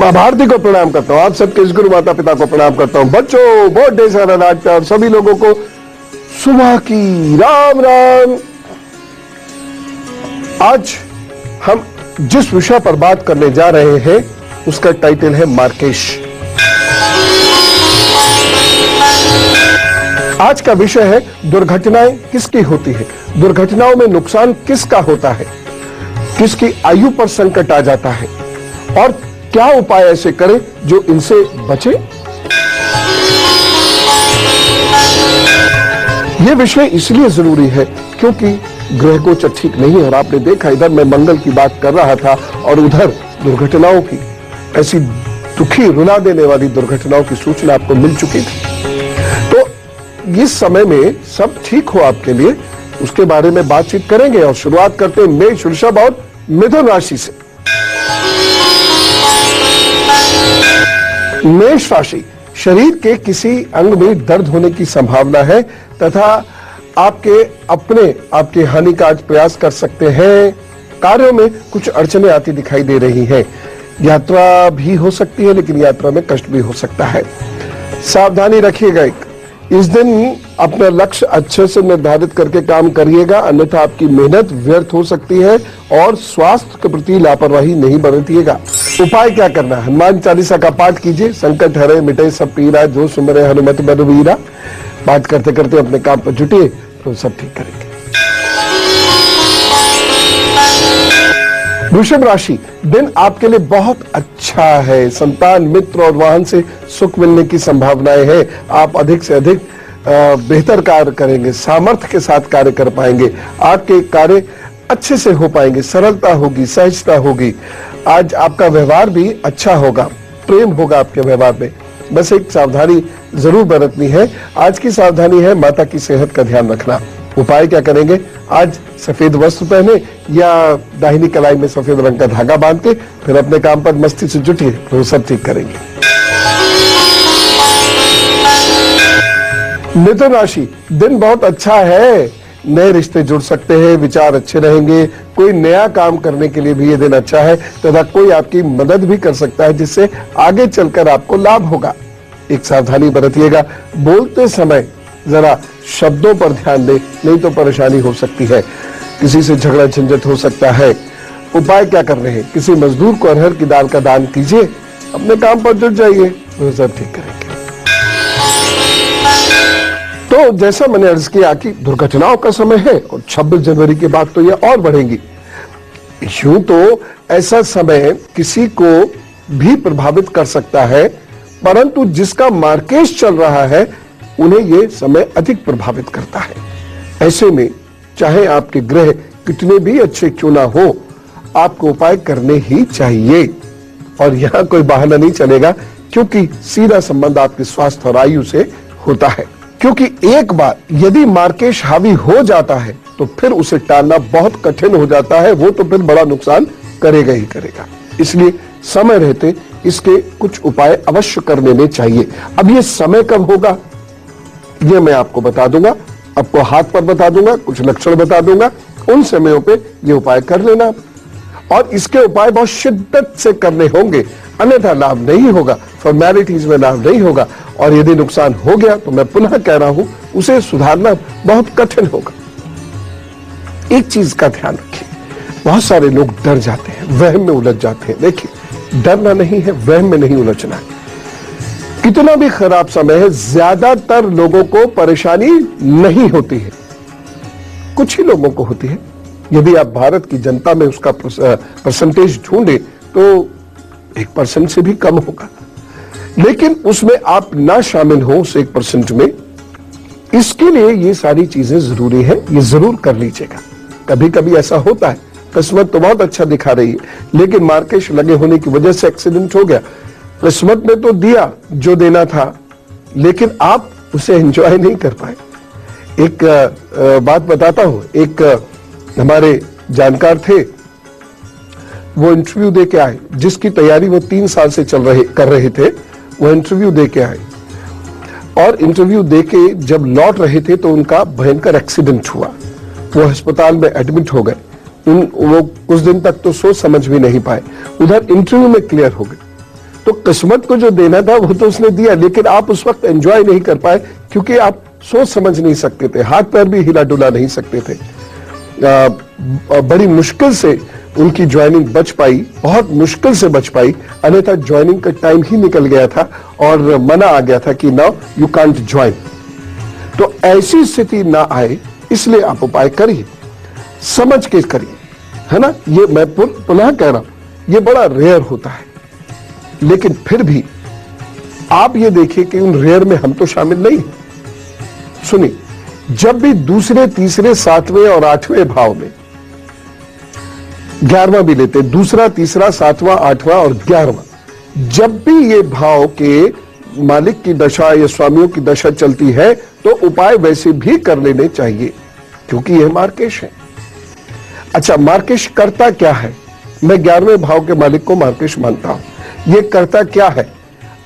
माँ भारती को प्रणाम करता हूँ, आप सबके इस गुरु माता पिता को प्रणाम करता हूँ। बच्चों बहुत ढेर सारा राज प्यार, सभी लोगों को सुबह की राम राम। आज हम जिस विषय पर बात करने जा रहे हैं उसका टाइटल है मार्केश। आज का विषय है दुर्घटनाएं किसकी होती है, दुर्घटनाओं में नुकसान किसका होता है, किसकी आयु पर संकट आ जाता है और क्या उपाय ऐसे करें जो इनसे बचे। यह विषय इसलिए जरूरी है क्योंकि ग्रह गोचर ठीक नहीं है और आपने देखा इधर मैं मंगल की बात कर रहा था और उधर दुर्घटनाओं की, ऐसी दुखी रुला देने वाली दुर्घटनाओं की सूचना आपको मिल चुकी थी। तो इस समय में सब ठीक हो आपके लिए, उसके बारे में बातचीत करेंगे और शुरुआत करते हैं मेष, वृषभ और मिथुन राशि से। मेष राशि, शरीर के किसी अंग में दर्द होने की संभावना है तथा आपके हानि का आज प्रयास कर सकते हैं। कार्यों में कुछ अड़चनें आती दिखाई दे रही हैं। यात्रा भी हो सकती है लेकिन यात्रा में कष्ट भी हो सकता है, सावधानी रखिएगा। इस दिन अपना लक्ष्य अच्छे से निर्धारित करके काम करिएगा, अन्यथा आपकी मेहनत व्यर्थ हो सकती है और स्वास्थ्य के प्रति लापरवाही नहीं बरतिएगा। उपाय क्या करना है, हनुमान चालीसा का पाठ कीजिए। संकट हरे मिटे सब पीरा, जो सुमरे हनुमत बलवीरा। बात करते करते अपने काम पर जुटिए तो सब ठीक करेंगे। वृषभ राशि, दिन आपके लिए बहुत अच्छा है। संतान, मित्र और वाहन से सुख मिलने की संभावनाएं हैं। आप अधिक से अधिक बेहतर कार्य करेंगे, सामर्थ्य के साथ कार्य कर पाएंगे। आपके कार्य अच्छे से हो पाएंगे, सरलता होगी, सहजता होगी। आज आपका व्यवहार भी अच्छा होगा, प्रेम होगा आपके व्यवहार में। बस एक सावधानी जरूर बरतनी है। आज की सावधानी है माता की सेहत का ध्यान रखना। उपाय क्या करेंगे, आज सफेद वस्त्र पहने या दाहिनी कलाई में सफेद रंग का धागा बांध के फिर अपने काम पर मस्ती से जुटिए तो सब ठीक करेंगे। मिथुन राशि, दिन बहुत अच्छा है। नए रिश्ते जुड़ सकते हैं, विचार अच्छे रहेंगे। कोई नया काम करने के लिए भी ये दिन अच्छा है तथा कोई आपकी मदद भी कर सकता है जिससे आगे चलकर आपको लाभ होगा। एक सावधानी बरतिएगा, बोलते समय जरा शब्दों पर ध्यान दें, नहीं तो परेशानी हो सकती है। किसी से झगड़ा झंझट हो सकता है। उपाय क्या कर रहे हैं, किसी मजदूर को अरहर की दाल का दान कीजिए, अपने काम पर जुट जाइए तो सब ठीक करेंगे। तो जैसा मैंने अर्ज किया कि दुर्घटनाओं का समय है और 26 जनवरी के बाद तो ये और बढ़ेंगी। यूं तो ऐसा समय किसी को भी प्रभावित कर सकता है, परंतु जिसका मार्केश चल रहा है उन्हें यह समय अधिक प्रभावित करता है। ऐसे में चाहे आपके ग्रह कितने भी अच्छे क्यों ना हो, आपको उपाय करने ही चाहिए और यहां कोई बहाना नहीं चलेगा क्योंकि सीधा संबंध आपके स्वास्थ्य और आयु से होता है। क्योंकि एक बार यदि मार्केश हावी हो जाता है तो फिर उसे टालना बहुत कठिन हो जाता है, वो तो फिर बड़ा नुकसान करेगा ही करेगा। इसलिए समय रहते इसके कुछ उपाय अवश्य करने में चाहिए। अब ये समय कब होगा ये मैं आपको बता दूंगा, आपको हाथ पर बता दूंगा, कुछ लक्षण बता दूंगा। उन समयों पे ये उपाय कर लेना और इसके उपाय बहुत शिद्दत से करने होंगे, अन्यथा लाभ नहीं होगा, फॉर्मेलिटीज में लाभ नहीं होगा और यदि नुकसान हो गया तो मैं पुनः कह रहा हूं उसे सुधारना बहुत कठिन होगा। एक चीज का ध्यान रखिए, बहुत सारे लोग डर जाते हैं, वहम में उलझ जाते हैं। देखिए, डरना नहीं है, वहम में नहीं उलझना है। कितना भी खराब समय है, ज्यादातर लोगों को परेशानी नहीं होती है, कुछ ही लोगों को होती है। यदि आप भारत की जनता में उसका परसेंटेज ढूंढे तो 1% से भी कम होगा, लेकिन उसमें आप ना शामिल हो उस 1% में। इसके लिए ये सारी चीजें जरूरी है, ये जरूर कर लीजिएगा। कभी कभी ऐसा होता है, किस्मत तो बहुत अच्छा दिखा रही है लेकिन मार्केश लगे होने की वजह से एक्सीडेंट हो गया। किस्मत ने तो दिया जो देना था लेकिन आप उसे एंजॉय नहीं कर पाए। एक बात बताता हूं, एक हमारे जानकार थे, वो इंटरव्यू दे के आए, जिसकी तैयारी वो 3 साल से कर रहे थे, वो इंटरव्यू दे के आए और इंटरव्यू दे के जब लौट रहे थे तो उनका भयंकर एक्सीडेंट हुआ। वो अस्पताल में एडमिट हो गए। वो कुछ दिन तक तो सोच समझ भी नहीं पाए, उधर इंटरव्यू में क्लियर हो गए। तो किस्मत को जो देना था वो तो उसने दिया, लेकिन आप उस वक्त एंजॉय नहीं कर पाए क्योंकि आप सोच समझ नहीं सकते थे, हाथ पैर भी हिला डुला नहीं सकते थे। बड़ी मुश्किल से उनकी ज्वाइनिंग बच पाई, बहुत मुश्किल से बच पाई, अन्यथा ज्वाइनिंग का टाइम ही निकल गया था और मना आ गया था कि नाउ यू कांट ज्वाइन। तो ऐसी स्थिति ना आए इसलिए आप उपाय करिए, समझ के करिए, है ना। ये मैं पुनः कह रहा हूं, ये बड़ा रेयर होता है, लेकिन फिर भी आप ये देखिए कि उन रेयर में हम तो शामिल नहीं हैं। सुनिए, जब भी दूसरे, तीसरे, सातवें और आठवें भाव में, 11वां भी लेते, दूसरा, तीसरा, सातवां, आठवां और 11वां, जब भी ये भाव के मालिक की दशा या स्वामियों की दशा चलती है तो उपाय वैसे भी कर लेने चाहिए, क्योंकि यह मार्केश है। अच्छा, मार्केश करता क्या है? मैं 11वें भाव के मालिक को मार्केश मानता हूं। यह करता क्या है?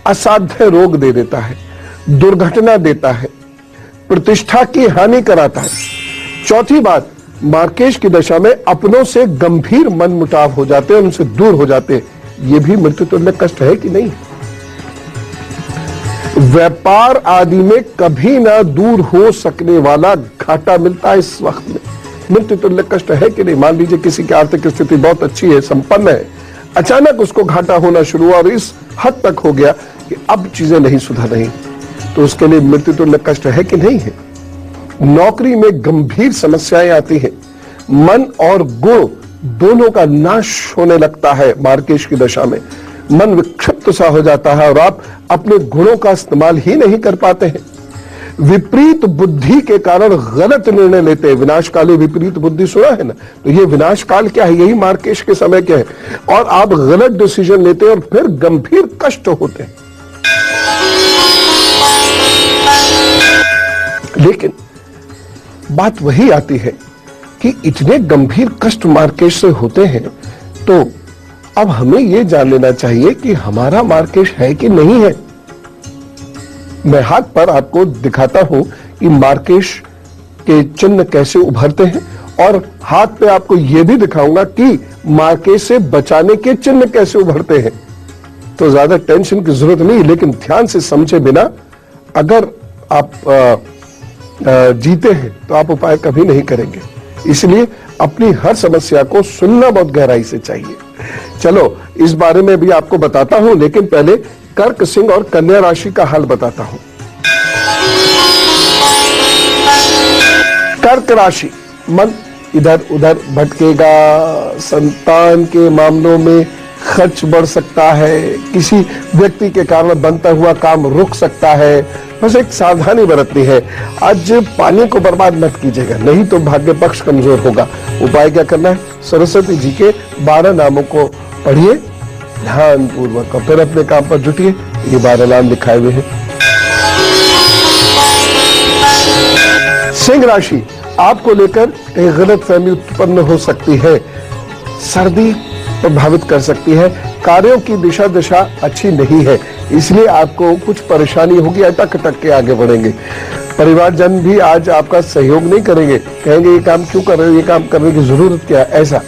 असाध्य रोग दे देता है, दुर्घटना देता है, प्रतिष्ठा की हानि कराता है। चौथी बात, मार्केश की दशा में अपनों से गंभीर मन मुटाव हो जाते हैं, उनसे दूर हो जाते हैं। यह भी मृत्यु तुल्य कष्ट है कि नहीं? व्यापार आदि में कभी ना दूर हो सकने वाला घाटा मिलता है इस वक्त में। मृत्यु तुल्य कष्ट है कि नहीं? मान लीजिए किसी की आर्थिक स्थिति बहुत अच्छी है, संपन्न है, अचानक उसको घाटा होना शुरू हुआ और इस हद तक हो गया कि अब चीजें नहीं सुधर रही, तो उसके लिए मृत्यु तुल्य कष्ट है कि नहीं है? नौकरी में गंभीर समस्याएं आती हैं, मन और गुण दोनों का नाश होने लगता है मार्केश की दशा में। मन विक्षिप्त सा हो जाता है और आप अपने गुणों का इस्तेमाल ही नहीं कर पाते हैं। विपरीत बुद्धि के कारण गलत निर्णय लेते हैं। विनाशकाली विपरीत बुद्धि सुना है ना? तो ये विनाशकाल क्या है? यही मार्केश के समय क्या है। और आप गलत डिसीजन लेते हैं और फिर गंभीर कष्ट होते हैं। लेकिन बात वही आती है कि इतने गंभीर कष्ट मार्केश से होते हैं, तो अब हमें यह जान लेना चाहिए कि हमारा मार्केश है कि नहीं है। मैं हाथ पर आपको दिखाता हूं कि मार्केश के चिन्ह कैसे उभरते हैं, और हाथ पे आपको यह भी दिखाऊंगा कि मार्केश से बचाने के चिन्ह कैसे उभरते हैं। तो ज्यादा टेंशन की जरूरत नहीं, लेकिन ध्यान से समझे बिना अगर आप जीते हैं तो आप उपाय कभी नहीं करेंगे। इसलिए अपनी हर समस्या को सुनना बहुत गहराई से चाहिए। चलो इस बारे में भी आपको बताता हूं, लेकिन पहले कर्क, सिंह और कन्या राशि का हाल बताता हूं। कर्क राशि, मन इधर उधर भटकेगा, संतान के मामलों में खर्च बढ़ सकता है, किसी व्यक्ति के कारण बनता हुआ काम रुक सकता है। बस एक सावधानी बरतनी है। आज पानी को बर्बाद मत कीजिएगा, नहीं तो भाग्य पक्ष कमजोर होगा। उपाय क्या करना है? सरस्वती जी के 12 नामों को पढ़िए ध्यान पूर्वक और फिर अपने काम पर जुटिए। ये 12 नाम लिखाए हुए हैं। सिंह राशि, आपको लेकर एक गलतफहमी उत्पन्न हो सकती है। सर्दी प्रभावित कर सकती है। कार्यों की दिशा दशा अच्छी नहीं है, इसलिए आपको कुछ परेशानी होगी, अटक अटक के आगे बढ़ेंगे। परिवारजन भी आज आपका सहयोग नहीं करेंगे, कहेंगे ये काम क्यों कर रहे हो, ये काम करने की जरूरत क्या है। ऐसा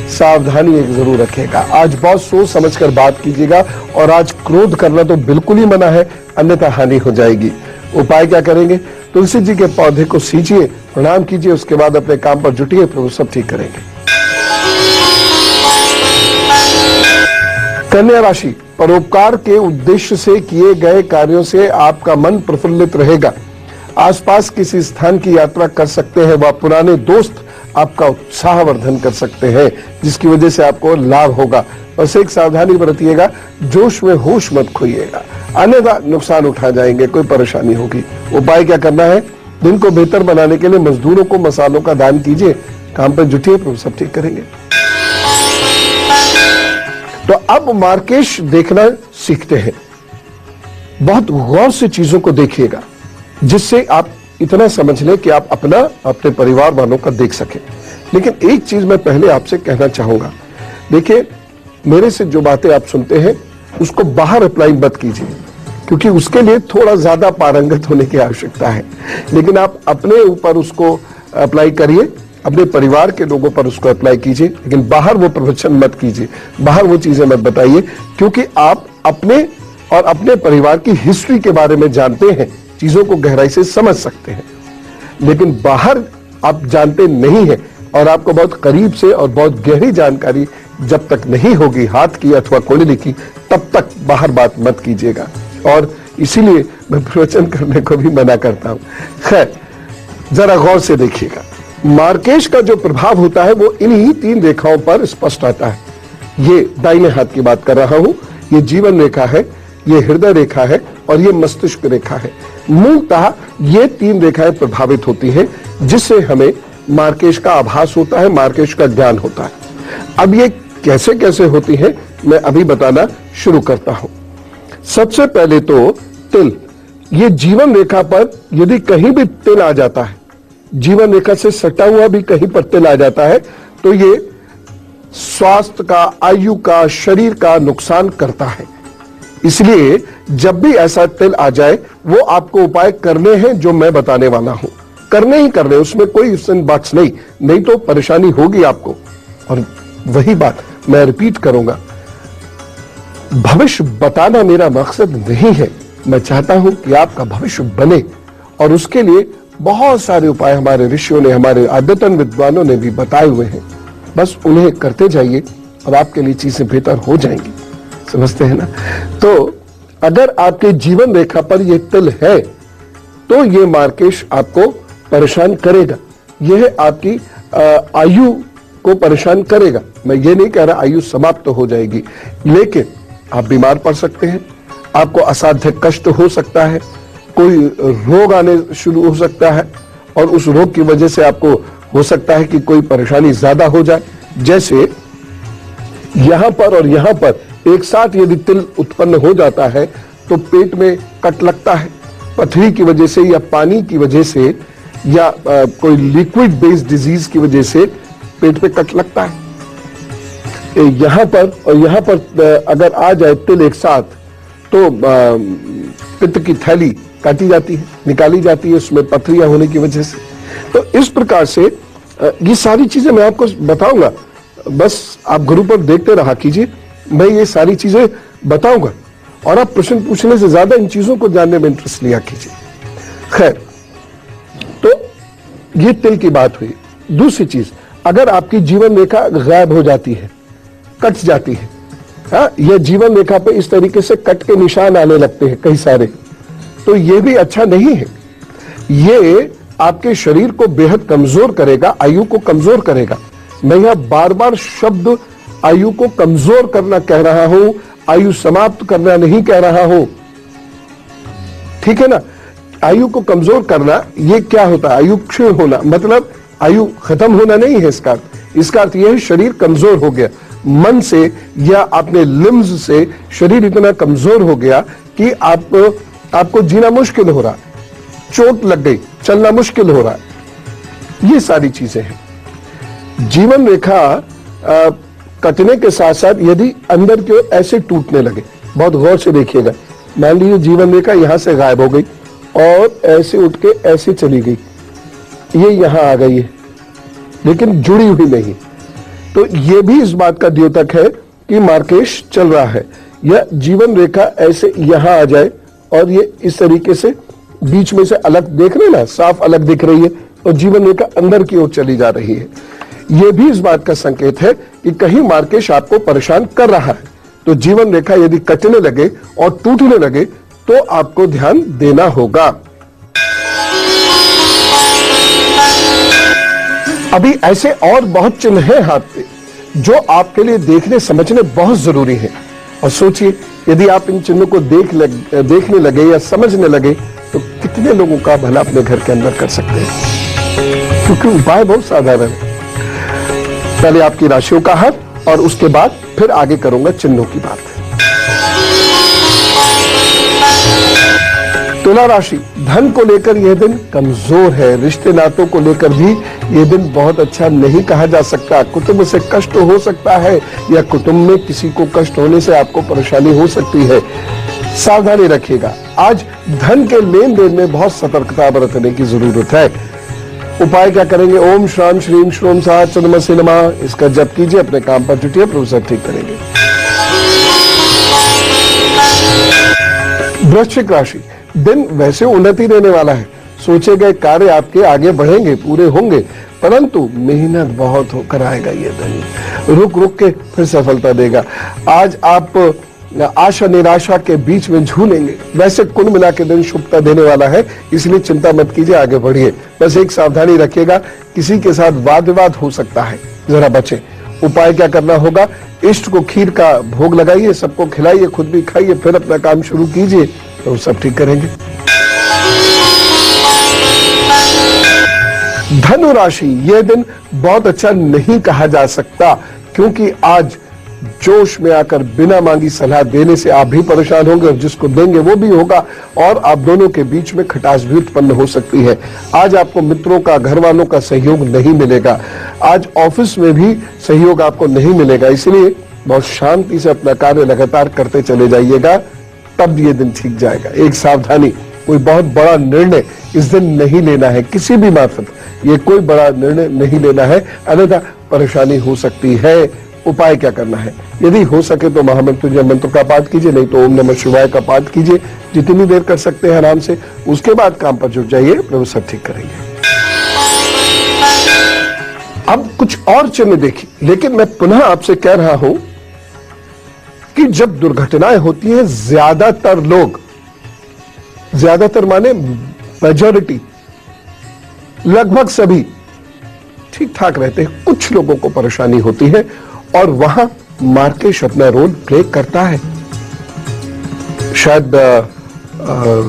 सावधानी एक जरूर रखेगा। आज बहुत सोच समझकर बात कीजिएगा, और आज क्रोध करना तो बिल्कुल ही मना है, अन्यथा हानि हो जाएगी। उपाय क्या करेंगे? तुलसी जी के पौधे को सींचिए, प्रणाम कीजिए, उसके बाद अपने काम पर जुटिए, प्रभु सब ठीक करेंगे। कन्या राशि, परोपकार के उद्देश्य से किए गए कार्यों से आपका मन प्रफुल्लित रहेगा। आसपास किसी स्थान की यात्रा कर सकते हैं, वह पुराने दोस्त आपका उत्साहवर्धन कर सकते हैं, जिसकी वजह से आपको लाभ होगा। बस एक सावधानी बरतिएगा, जोश में होश मत खोइएगा, अन्यथा नुकसान उठा जाएंगे, कोई परेशानी होगी। उपाय क्या करना है? दिन को बेहतर बनाने के लिए मजदूरों को मसालों का दान कीजिए, काम पर जुटिए, प्रभु सब ठीक करेंगे। तो अब मार्केश देखना सीखते हैं। बहुत गौर से चीजों को देखिएगा, जिससे आप इतना समझ लें कि आप अपना, अपने परिवार वालों का देख सकें। लेकिन एक चीज मैं पहले आपसे कहना चाहूंगा, देखिए, मेरे से जो बातें आप सुनते हैं उसको बाहर अप्लाई मत कीजिए, क्योंकि उसके लिए थोड़ा ज्यादा पारंगत होने की आवश्यकता है। लेकिन आप अपने ऊपर उसको अप्लाई करिए, अपने परिवार के लोगों पर उसको अप्लाई कीजिए, लेकिन बाहर वो प्रवचन मत कीजिए, बाहर वो चीजें मत बताइए, क्योंकि आप अपने और अपने परिवार की हिस्ट्री के बारे में जानते हैं, चीजों को गहराई से समझ सकते हैं। लेकिन बाहर आप जानते नहीं हैं और आपको बहुत करीब से और बहुत गहरी जानकारी जब तक नहीं होगी हाथ की अथवा कुंडली की, तब तक बाहर बात मत कीजिएगा। और इसीलिए मैं प्रवचन करने को भी मना करता हूं। खैर, जरा गौर से देखिएगा, मार्केश का जो प्रभाव होता है वो इन्हीं 3 रेखाओं पर स्पष्ट आता है। ये दाहिने हाथ की बात कर रहा हूं, ये जीवन रेखा है, ये हृदय रेखा है और ये मस्तिष्क रेखा है। मूलतः ये 3 रेखाएं प्रभावित होती हैं, जिससे हमें मार्केश का आभास होता है, मार्केश का ज्ञान होता है। अब ये कैसे कैसे होती है मैं अभी बताना शुरू करता हूं। सबसे पहले तो तिल, ये जीवन रेखा पर यदि कहीं भी तिल आ जाता है, जीवन रेखा से सटा हुआ भी कहीं पर तिल आ जाता है, तो ये स्वास्थ्य का, आयु का, शरीर का नुकसान करता है। इसलिए जब भी ऐसा तिल आ जाए, वो आपको उपाय करने हैं जो मैं बताने वाला हूं, करने ही करने, उसमें कोई बात नहीं तो परेशानी होगी आपको। और वही बात मैं रिपीट करूंगा, भविष्य बताना मेरा मकसद नहीं है, मैं चाहता हूं कि आपका भविष्य बने, और उसके लिए बहुत सारे उपाय हमारे ऋषियों ने, हमारे अद्यतन विद्वानों ने भी बताए हुए हैं। बस उन्हें करते जाइए और आपके लिए चीजें बेहतर हो जाएंगी। समझते हैं ना? तो अगर आपके जीवन रेखा पर यह तिल है तो यह मार्केश आपको परेशान करेगा, यह आपकी आयु को परेशान करेगा। मैं ये नहीं कह रहा आयु समाप्त तो हो जाएगी, लेकिन आप बीमार पड़ सकते हैं, आपको असाध्य कष्ट हो सकता है, कोई रोग आने शुरू हो सकता है, और उस रोग की वजह से आपको हो सकता है कि कोई परेशानी ज्यादा हो जाए। जैसे यहां पर और यहां पर एक साथ यदि तिल उत्पन्न हो जाता है तो पेट में कट लगता है, पथरी की वजह से या पानी की वजह से या कोई लिक्विड बेस्ड डिजीज की वजह से पेट पे कट लगता है। यहां पर और यहां पर अगर आ जाए तिल एक साथ, तो पित्त की थैली काटी जाती है, निकाली जाती है उसमें पथरियां होने की वजह से। तो इस प्रकार से ये सारी चीजें मैं आपको बताऊंगा, बस आप गुरु पर देखते रहा कीजिए, मैं ये सारी चीजें बताऊंगा और आप प्रश्न पूछने से ज्यादा इन चीजों को जानने में इंटरेस्ट लिया कीजिए। खैर, तो ये तिल की बात हुई। दूसरी चीज, अगर आपकी जीवन रेखा गायब हो जाती है, कट जाती है, यह जीवन रेखा पे इस तरीके से कट के निशान आने लगते हैं कई सारे, तो यह भी अच्छा नहीं है। ये आपके शरीर को बेहद कमजोर करेगा, आयु को कमजोर करेगा। मैं यह बार बार शब्द आयु को कमजोर करना कह रहा हूं, आयु समाप्त करना नहीं कह रहा हूं, ठीक है ना? आयु को कमजोर करना, ये क्या होता है? आयु क्षीण होना, मतलब आयु खत्म होना नहीं है इसका अर्थ। इसका अर्थ यह है शरीर कमजोर हो गया, मन से या अपने लिम्स से शरीर इतना कमजोर हो गया कि आपको जीना मुश्किल हो रहा है, चोट लग गई, चलना मुश्किल हो रहा है। ये सारी चीजें हैं। जीवन रेखा कटने के साथ साथ यदि अंदर की ओर ऐसे टूटने लगे, बहुत गौर से देखिएगा, मान लीजिए जीवन रेखा यहां से गायब हो गई और ऐसे उठ के ऐसे चली गई, ये यहां आ गई है लेकिन जुड़ी हुई नहीं, तो ये भी इस बात का द्योतक है कि मार्केश चल रहा है। या जीवन रेखा ऐसे यहां आ जाए और ये इस तरीके से बीच में से अलग, देख रहे ना, साफ अलग दिख रही है, और जीवन रेखा अंदर की ओर चली जा रही है, यह भी इस बात का संकेत है कि कहीं मार्केश आपको परेशान कर रहा है। तो जीवन रेखा यदि कटने लगे और टूटने लगे तो आपको ध्यान देना होगा। अभी ऐसे और बहुत चिन्ह हैं हाथ पे जो आपके लिए देखने समझने बहुत जरूरी है। और सोचिए, यदि आप इन चिन्हों को देखने लगे या समझने लगे तो कितने लोगों का भला अपने घर के अंदर कर सकते हैं, क्योंकि उपाय बहुत साधारण है। पहले आपकी राशियों का हाल और उसके बाद फिर आगे करूंगा चिन्हों की बात। तुला राशि, धन को लेकर यह दिन कमजोर है, रिश्ते नातों को लेकर भी यह दिन बहुत अच्छा नहीं कहा जा सकता। कुटुंब से कष्ट हो सकता है या कुटुंब में किसी को कष्ट होने से आपको परेशानी हो सकती है, सावधानी रखिएगा। आज धन के लेन देन में बहुत सतर्कता बरतने की जरूरत है। उपाय क्या करेंगे? ओम श्राम श्रीम श्रोम साह चंद्रमसे नमः, इसका जप कीजिए, अपने काम पर जुटिए, प्रभु सब ठीक करेंगे। वृश्चिक राशि, दिन वैसे उन्नति रहने वाला है, सोचे गए कार्य आपके आगे बढ़ेंगे, पूरे होंगे, परंतु मेहनत बहुत होकर आएगा ये दिन, रुक रुक के फिर सफलता देगा। आज आप आशा निराशा के बीच में झूलेंगे। वैसे कुल मिला के दिन शुभता देने वाला है, इसलिए चिंता मत कीजिए, आगे बढ़िए। बस एक सावधानी रखिएगा, किसी के साथ वाद विवाद हो सकता है, जरा बचें। उपाय क्या करना होगा, इष्ट को खीर का भोग लगाइए, सबको खिलाइए, खुद भी खाइए, फिर अपना काम शुरू कीजिए, तो सब ठीक करेंगे। धनु राशि, यह दिन बहुत अच्छा नहीं कहा जा सकता, क्योंकि आज जोश में आकर बिना मांगी सलाह देने से आप भी परेशान होंगे और जिसको देंगे वो भी होगा, और आप दोनों के बीच में खटास भी उत्पन्न हो सकती है। आज आपको मित्रों का, घर वालों का सहयोग नहीं मिलेगा। आज ऑफिस में भी सहयोग आपको नहीं मिलेगा, इसलिए बहुत शांति से अपना कार्य लगातार करते चले जाइएगा, तब ये दिन ठीक जाएगा। एक सावधानी, कोई बहुत बड़ा निर्णय इस दिन नहीं लेना है, किसी भी मार्फत ये कोई बड़ा निर्णय नहीं लेना है, अन्यथा परेशानी हो सकती है। उपाय क्या करना है, यदि हो सके तो महामृत्युंजय मंत्र का पाठ कीजिए, नहीं तो ओम नमः शिवाय का पाठ कीजिए, जितनी देर कर सकते हैं आराम से। उसके बाद काम पर जुट जाइए, प्रभु सब ठीक करेंगे। अब कुछ और चिन्ह देखिए, लेकिन मैं पुनः आपसे कह रहा हूं कि जब दुर्घटनाएं होती हैं, ज्यादातर लोग, ज्यादातर माने मेजॉरिटी, लगभग सभी ठीक ठाक रहते हैं, कुछ लोगों को परेशानी होती है, और वहां मार्केश अपना रोल प्ले करता है। शायद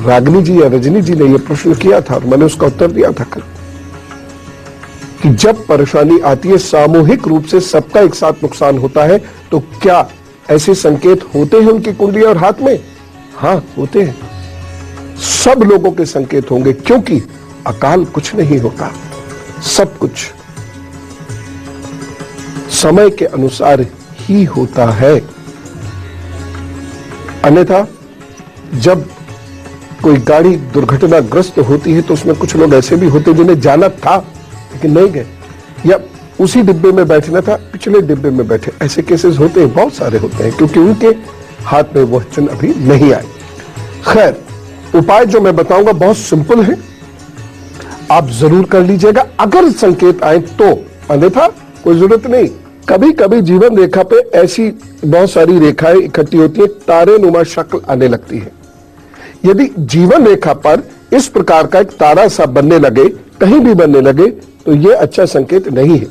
रागिनी जी या रजनी जी ने यह प्रश्न किया था और मैंने उसका उत्तर दिया था कल, कि जब परेशानी आती है, सामूहिक रूप से सबका एक साथ नुकसान होता है, तो क्या ऐसे संकेत होते हैं उनकी कुंडली और हाथ में? हाँ, होते हैं, सब लोगों के संकेत होंगे, क्योंकि अकाल कुछ नहीं होता, सब कुछ समय के अनुसार ही होता है। अन्यथा जब कोई गाड़ी दुर्घटनाग्रस्त होती है तो उसमें कुछ लोग ऐसे भी होते जिन्हें जाना था लेकिन नहीं गए, या उसी डिब्बे में बैठना था, पिछले डिब्बे में बैठे, ऐसे केसेस होते हैं, बहुत सारे होते हैं, क्योंकि उनके हाथ में वह चिन्ह अभी नहीं आए। खैर, उपाय जो मैं बताऊंगा बहुत सिंपल है, आप जरूर कर लीजिएगा अगर संकेत आए तो, अन्यथा कोई जरूरत नहीं। कभी कभी जीवन रेखा पे ऐसी बहुत सारी रेखाएं इकट्ठी होती है, तारे नुमा शक्ल आने लगती है। यदि जीवन रेखा पर इस प्रकार का एक तारा सा बनने लगे, कहीं भी बनने लगे, तो यह अच्छा संकेत नहीं है।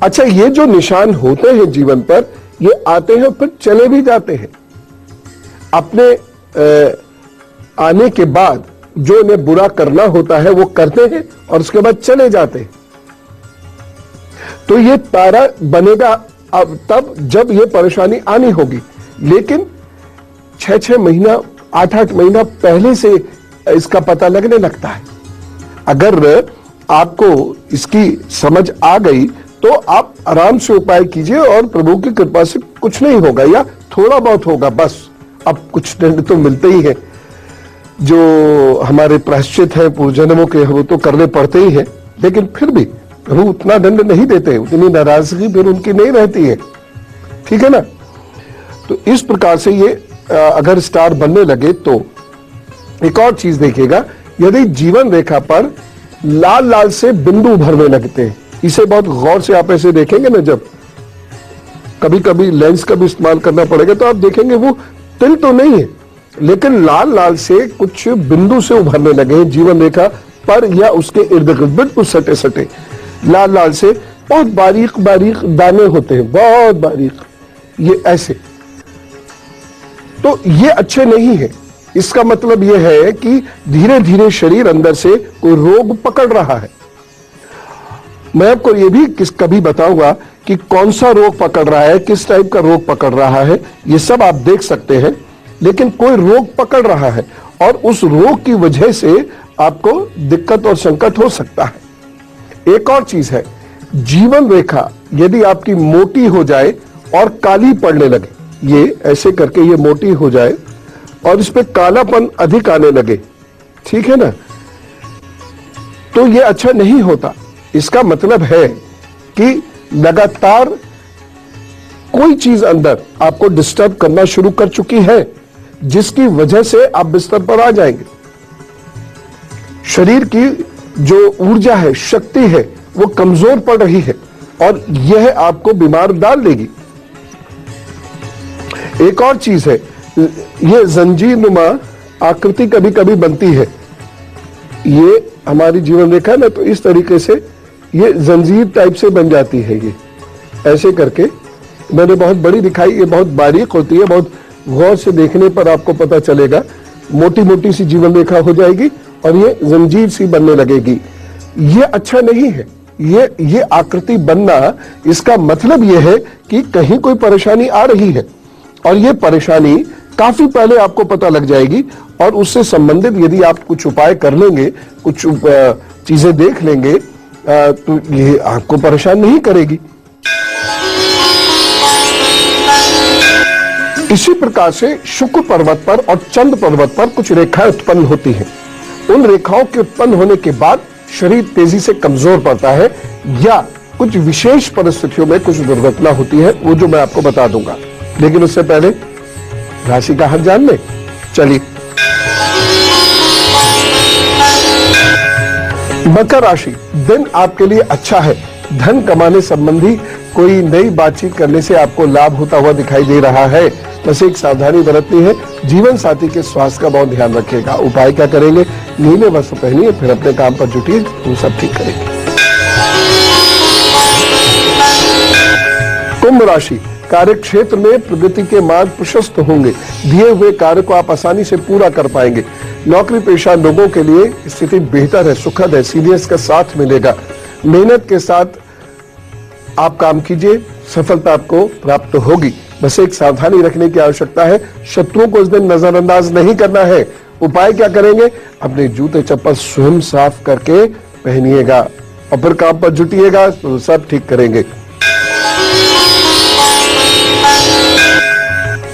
अच्छा, ये जो निशान होते हैं जीवन पर, ये आते हैं फिर चले भी जाते हैं। अपने आने के बाद जो इन्हें बुरा करना होता है वो करते हैं और उसके बाद चले जाते हैं। तो ये तारा बनेगा अब तब जब ये परेशानी आनी होगी, लेकिन 6-6 महीना, 8-8 महीना पहले से इसका पता लगने लगता है। अगर आपको इसकी समझ आ गई तो आप आराम से उपाय कीजिए और प्रभु की कृपा से कुछ नहीं होगा या थोड़ा बहुत होगा बस। अब कुछ दंड तो मिलते ही है, जो हमारे प्रायश्चित है पूर्वजन्मों के, वो तो करने पड़ते ही हैं, लेकिन फिर भी प्रभु उतना दंड नहीं देते, उतनी नाराजगी फिर उनकी नहीं रहती है, ठीक है ना। तो इस प्रकार से ये अगर स्टार बनने लगे तो एक और चीज देखिएगा, यदि जीवन रेखा पर लाल लाल से बिंदु भरने लगते हैं, इसे बहुत गौर से आप ऐसे देखेंगे ना, जब कभी कभी लेंस का भी इस्तेमाल करना पड़ेगा तो आप देखेंगे वो तिल तो नहीं है, लेकिन लाल लाल से कुछ बिंदु से उभरने लगे हैं जीवन रेखा पर या उसके इर्द गिर्द, बिल्कुल सटे सटे लाल लाल से, बहुत बारीक बारीक दाने होते हैं, बहुत बारीक, ये ऐसे। तो ये अच्छे नहीं है। इसका मतलब यह है कि धीरे धीरे शरीर अंदर से कोई रोग पकड़ रहा है। मैं आपको ये भी कभी बताऊंगा कि कौन सा रोग पकड़ रहा है, किस टाइप का रोग पकड़ रहा है, ये सब आप देख सकते हैं, लेकिन कोई रोग पकड़ रहा है और उस रोग की वजह से आपको दिक्कत और संकट हो सकता है। एक और चीज है, जीवन रेखा यदि आपकी मोटी हो जाए और काली पड़ने लगे, ये ऐसे करके ये मोटी हो जाए और इस पे कालापन अधिक आने लगे, ठीक है ना, तो ये अच्छा नहीं होता। इसका मतलब है कि लगातार कोई चीज अंदर आपको डिस्टर्ब करना शुरू कर चुकी है। जिसकी वजह से आप बिस्तर पर आ जाएंगे। शरीर की जो ऊर्जा है, शक्ति है, वो कमजोर पड़ रही है और यह आपको बीमार डाल देगी। एक और चीज है, यह जंजीर नुमा आकृति कभी कभी बनती है। ये हमारी जीवन रेखा है ना, तो इस तरीके से ये जंजीर टाइप से बन जाती है। ये ऐसे करके मैंने बहुत बड़ी दिखाई, ये बहुत बारीक होती है, बहुत गौर से देखने पर आपको पता चलेगा। मोटी मोटी सी जीवन रेखा हो जाएगी और ये जंजीर सी बनने लगेगी। ये अच्छा नहीं है। ये आकृति बनना, इसका मतलब ये है कि कहीं कोई परेशानी आ रही है और ये परेशानी काफी पहले आपको पता लग जाएगी और उससे संबंधित यदि आप कुछ उपाय कर लेंगे, कुछ चीजें देख लेंगे, तो ये आपको परेशान नहीं करेगी। इसी प्रकार से शुक्र पर्वत पर और चंद्र पर्वत पर कुछ रेखाएं उत्पन्न होती हैं। उन रेखाओं के उत्पन्न होने के बाद शरीर तेजी से कमजोर पड़ता है या कुछ विशेष परिस्थितियों में कुछ दुर्घटना होती है, वो जो मैं आपको बता दूंगा। लेकिन उससे पहले राशि का हाथ जान ले। चलिए, मकर राशि, दिन आपके लिए अच्छा है। धन कमाने संबंधी कोई नई बातचीत करने से आपको लाभ होता हुआ दिखाई दे रहा है। बस एक सावधानी बरतनी है, जीवन साथी के स्वास्थ्य का बहुत ध्यान रखिएगा। उपाय क्या करेंगे? नीले वस्त्र पहनिए, फिर अपने काम पर जुटिए, वो सब ठीक करेंगे। कुंभ राशि, कार्य क्षेत्र में प्रगति के मार्ग प्रशस्त होंगे। दिए हुए कार्य को आप आसानी से पूरा कर पाएंगे। नौकरी पेशा लोगों के लिए स्थिति बेहतर है, सुखद है, सीनियर्स का साथ मिलेगा। मेहनत के साथ आप काम कीजिए, सफलता आपको प्राप्त होगी। बस एक सावधानी रखने की आवश्यकता है, शत्रुओं को इस दिन नजरअंदाज नहीं करना है। उपाय क्या करेंगे? अपने जूते चप्पल स्वयं साफ करके पहनिएगा और फिर काम पर जुटिएगा, तो सब ठीक करेंगे।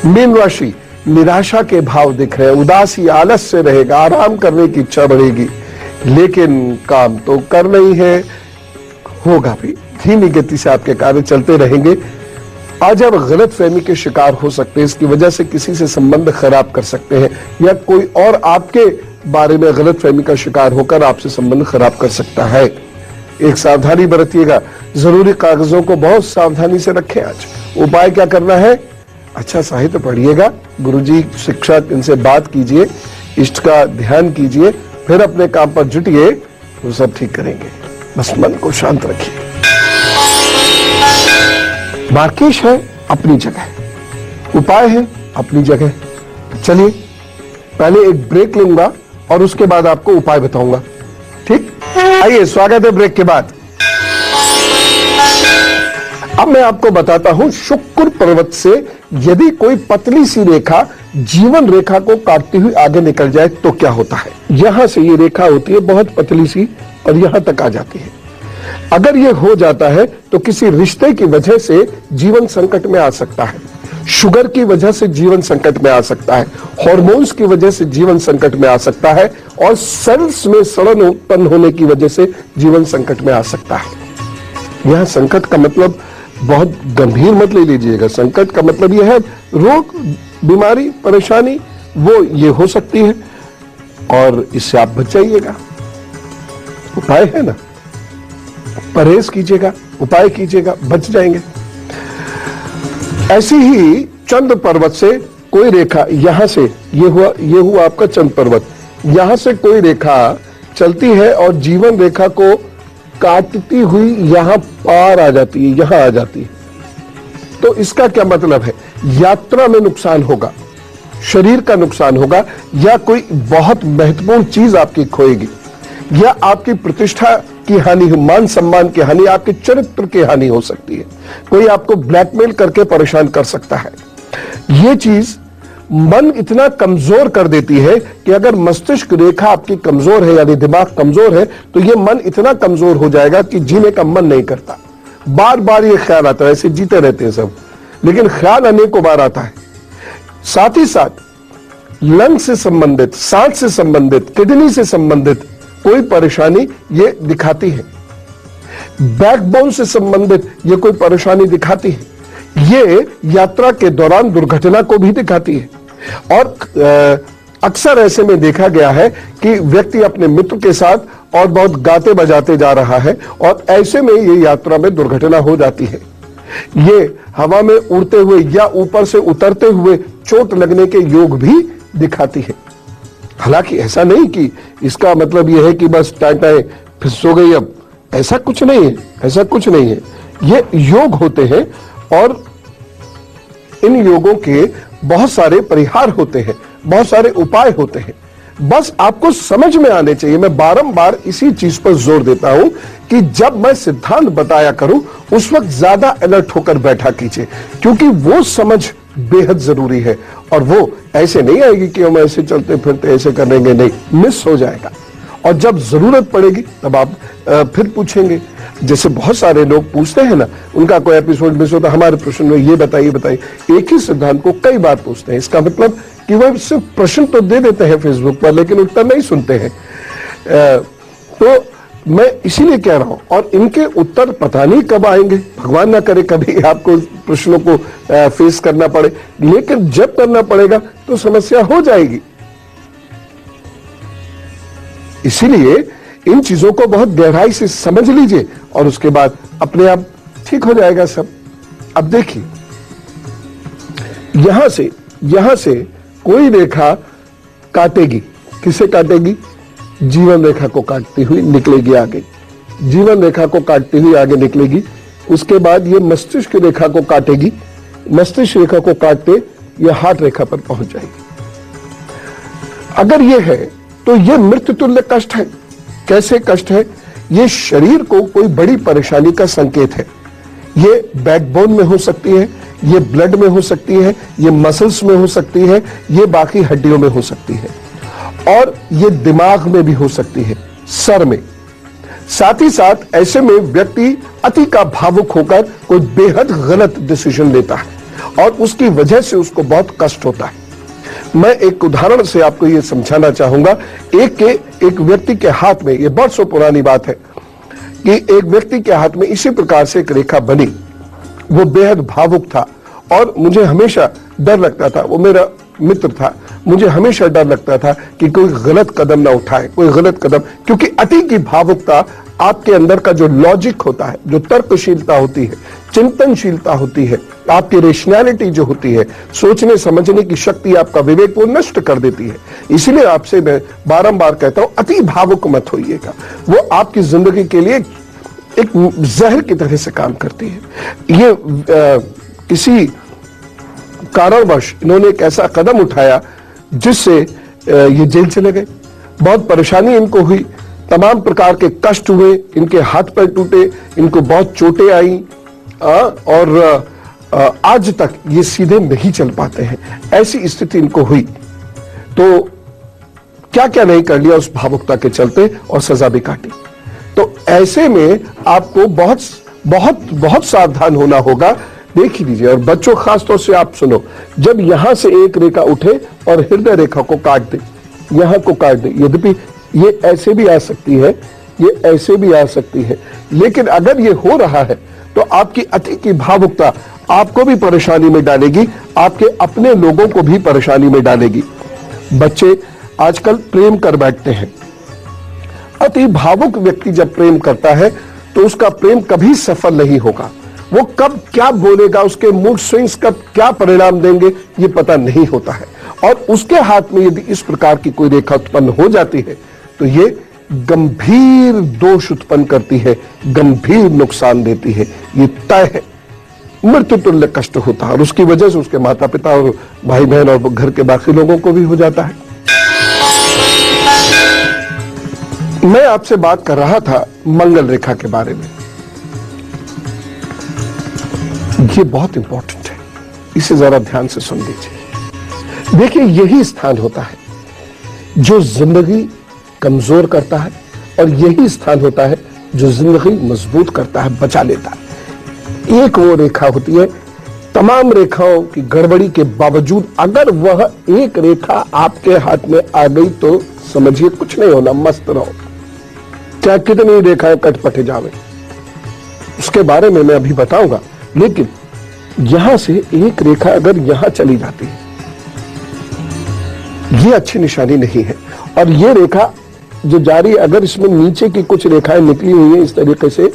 मीन राशि, निराशा के भाव दिख रहे हैं, उदासी आलस्य रहेगा, आराम करने की इच्छा बढ़ेगी, लेकिन काम तो करना ही है, होगा भी। धीमी गति से आपके कार्य चलते रहेंगे। आज आप गलत फहमी के शिकार हो सकते हैं, इसकी वजह से किसी से संबंध खराब कर सकते हैं या कोई और आपके बारे में गलत फहमी का शिकार होकर आपसे संबंध खराब कर सकता है। एक सावधानी बरतिएगा, जरूरी कागजों को बहुत सावधानी से रखें। आज उपाय क्या करना है? अच्छा साहित्य पढ़िएगा, गुरुजी शिक्षक इनसे बात कीजिए, इष्ट का ध्यान कीजिए, फिर अपने काम पर जुटिए, वो सब ठीक करेंगे। बस मन को शांत रखिए। मार्केश है अपनी जगह, उपाय है अपनी जगह। चलिए, पहले एक ब्रेक लूंगा और उसके बाद आपको उपाय बताऊंगा, ठीक? आइए, स्वागत है ब्रेक के बाद। अब मैं आपको बताता हूं, शुक्र पर्वत से यदि कोई पतली सी रेखा जीवन रेखा को काटती हुई आगे निकल जाए तो क्या होता है। यहां से ये रेखा होती है बहुत पतली सी और यहां तक आ जाती है। अगर ये हो जाता है तो किसी रिश्ते की वजह से जीवन संकट में आ सकता है, शुगर की वजह से जीवन संकट में आ सकता है, हार्मोन्स की वजह से जीवन संकट में आ सकता है और सेल्स में सड़न उत्पन्न होने की वजह से जीवन संकट में आ सकता है। यहां संकट का मतलब बहुत गंभीर मत ले लीजिएगा। संकट का मतलब यह है रोग, बीमारी, परेशानी, वो ये हो सकती है और इससे आप बच जाइएगा। उपाय है ना, परहेज कीजिएगा, उपाय कीजिएगा, बच जाएंगे। ऐसी ही चंद्र पर्वत से कोई रेखा यहां से, ये हुआ आपका चंद्र पर्वत, यहां से कोई रेखा चलती है और जीवन रेखा को काटती हुई यहां पार आ जाती है, यहां आ जाती है। तो इसका क्या मतलब है? यात्रा में नुकसान होगा, शरीर का नुकसान होगा, या कोई बहुत महत्वपूर्ण चीज आपकी खोएगी, या आपकी प्रतिष्ठा की हानि, मान सम्मान की हानि, आपके चरित्र की हानि हो सकती है। कोई आपको ब्लैकमेल करके परेशान कर सकता है। यह चीज मन इतना कमजोर कर देती है कि अगर मस्तिष्क रेखा आपकी कमजोर है, यानी दिमाग कमजोर है, तो यह मन इतना कमजोर हो जाएगा कि जीने का मन नहीं करता। बार बार ये ख्याल आता है, ऐसे जीते रहते हैं सब, लेकिन ख्याल अनेकों बार आता है। साथ ही साथ लंग से संबंधित, सांस से संबंधित, किडनी से संबंधित कोई परेशानी ये दिखाती है। बैकबोन से संबंधित ये कोई परेशानी दिखाती है। ये यात्रा के दौरान दुर्घटना को भी दिखाती है। और अक्सर ऐसे में देखा गया है कि व्यक्ति अपने मित्र के साथ और बहुत गाते बजाते जा रहा है और ऐसे में ये यात्रा में दुर्घटना हो जाती है। ये हवा में उड़ते हुए या ऊपर से उतरते हुए चोट लगने के योग भी दिखाती है। हालांकि ऐसा नहीं कि इसका मतलब यह है कि बस टाइम फिर सो गई, अब ऐसा कुछ नहीं है, ऐसा कुछ नहीं है। ये योग होते हैं और इन योगों के बहुत सारे परिहार होते हैं, बहुत सारे उपाय होते हैं। बस आपको समझ में आने चाहिए। मैं बारंबार इसी चीज पर जोर देता हूं कि जब मैं सिद्धांत बताया करूं उस वक्त ज्यादा अलर्ट होकर बैठा कीजिए, क्योंकि वो समझ बेहद जरूरी है। और वो ऐसे नहीं आएगी कि हम ऐसे चलते फिरते ऐसे करेंगे, नहीं, मिस हो जाएगा। और जब जरूरत पड़ेगी तब आप फिर पूछेंगे। जैसे बहुत सारे लोग पूछते हैं ना, उनका कोई एपिसोड मिस होता, हमारे प्रश्न में ये बताइए, एक ही सिद्धांत को कई बार पूछते हैं। इसका मतलब कि वह सिर्फ प्रश्न तो दे देते हैं फेसबुक पर, लेकिन उत्तर नहीं सुनते हैं। तो मैं इसीलिए कह रहा हूं, और इनके उत्तर पता नहीं कब आएंगे, भगवान ना करे कभी आपको प्रश्नों को फेस करना पड़े, लेकिन जब करना पड़ेगा तो समस्या हो जाएगी। इसीलिए इन चीजों को बहुत गहराई से समझ लीजिए और उसके बाद अपने आप ठीक हो जाएगा सब। अब देखिए, यहां से कोई रेखा काटेगी, किसे काटेगी? जीवन रेखा को काटती हुई निकलेगी आगे, जीवन रेखा को काटती हुई आगे निकलेगी। उसके बाद ये मस्तिष्क रेखा को काटेगी, मस्तिष्क रेखा को काटते ये हार्ट रेखा पर पहुंच जाएगी। अगर ये है तो ये मृत्यु तुल्य कष्ट है। कैसे कष्ट है? ये शरीर को कोई बड़ी परेशानी का संकेत है। ये बैकबोन में हो सकती है, ये ब्लड में हो सकती है, ये मसल्स में हो सकती है, ये बाकी हड्डियों में हो सकती है, और ये दिमाग में भी हो सकती है, सर में। साथ ही साथ ऐसे में व्यक्ति अति का भावुक होकर कोई बेहद गलत डिसीजन लेता है और उसकी वजह से उसको बहुत कष्ट होता है। मैं एक उदाहरण से आपको यह समझाना चाहूंगा। एक व्यक्ति के हाथ में, यह बहुत सौ पुरानी बात है कि एक व्यक्ति के हाथ में इसी प्रकार से एक रेखा बनी। वो बेहद भावुक था और मुझे हमेशा डर लगता था, वो मेरा मित्र था, मुझे हमेशा डर लगता था कि कोई गलत कदम ना उठाए, कोई गलत कदम, क्योंकि अति की भावुकता आपके अंदर का जो लॉजिक होता है, जो तर्कशीलता होती है, चिंतनशीलता होती है, आपकी रेशनैलिटी जो होती है, सोचने समझने की शक्ति, आपका विवेक, वो नष्ट कर देती है। इसीलिए आपसे मैं बारंबार कहता हूं, अति भावुक मत होइएगा। वो आपकी जिंदगी के लिए एक जहर की तरह से काम करती है। ये किसी कारणवश इन्होंने एक ऐसा कदम उठाया जिससे ये जेल चले गए। बहुत परेशानी इनको हुई, तमाम प्रकार के कष्ट हुए, इनके हाथ पैर टूटे, इनको बहुत चोटें आई और आज तक ये सीधे नहीं चल पाते हैं। ऐसी स्थिति इनको हुई तो क्या क्या नहीं कर लिया उस भावुकता के चलते, और सजा भी काटी। तो ऐसे में आपको बहुत बहुत बहुत सावधान होना होगा। देख ही लीजिए, और बच्चों खास तौर से आप सुनो, जब यहां से एक रेखा उठे और हृदय रेखा को काट दे, यहां को काट दे, यद्यपि ये ऐसे भी आ सकती है, ये ऐसे भी आ सकती है, लेकिन अगर ये हो रहा है तो आपकी अति की भावुकता आपको भी परेशानी में डालेगी, आपके अपने लोगों को भी परेशानी में डालेगी। बच्चे आजकल प्रेम कर बैठते हैं। अति भावुक व्यक्ति जब प्रेम करता है तो उसका प्रेम कभी सफल नहीं होगा। वो कब क्या बोलेगा, उसके मूड स्विंग्स कब क्या परिणाम देंगे, ये पता नहीं होता है। और उसके हाथ में यदि इस प्रकार की कोई रेखा उत्पन्न हो जाती है तो ये गंभीर दोष उत्पन्न करती है, गंभीर नुकसान देती है, ये तय है। मृत्यु तुल्य कष्ट होता है और उसकी वजह से उसके माता पिता और भाई बहन और घर के बाकी लोगों को भी हो जाता है। मैं आपसे बात कर रहा था मंगल रेखा के बारे में। ये बहुत इंपॉर्टेंट है, इसे जरा ध्यान से सुन लीजिए। देखिए, यही स्थान होता है जो जिंदगी कमजोर करता है और यही स्थान होता है जो जिंदगी मजबूत करता है, बचा लेता है। एक वो रेखा होती है, तमाम रेखाओं की गड़बड़ी के बावजूद अगर वह एक रेखा आपके हाथ में आ गई तो समझिए कुछ नहीं होना, मस्त रहो, चाहे कितनी रेखाएं कटपटे जावे। उसके बारे में मैं अभी बताऊंगा, लेकिन यहां से एक रेखा अगर यहां चली जाती है, ये अच्छी निशानी नहीं है। और ये रेखा जो जारी, अगर इसमें नीचे की कुछ रेखाएं निकली हुई हैं इस तरीके से,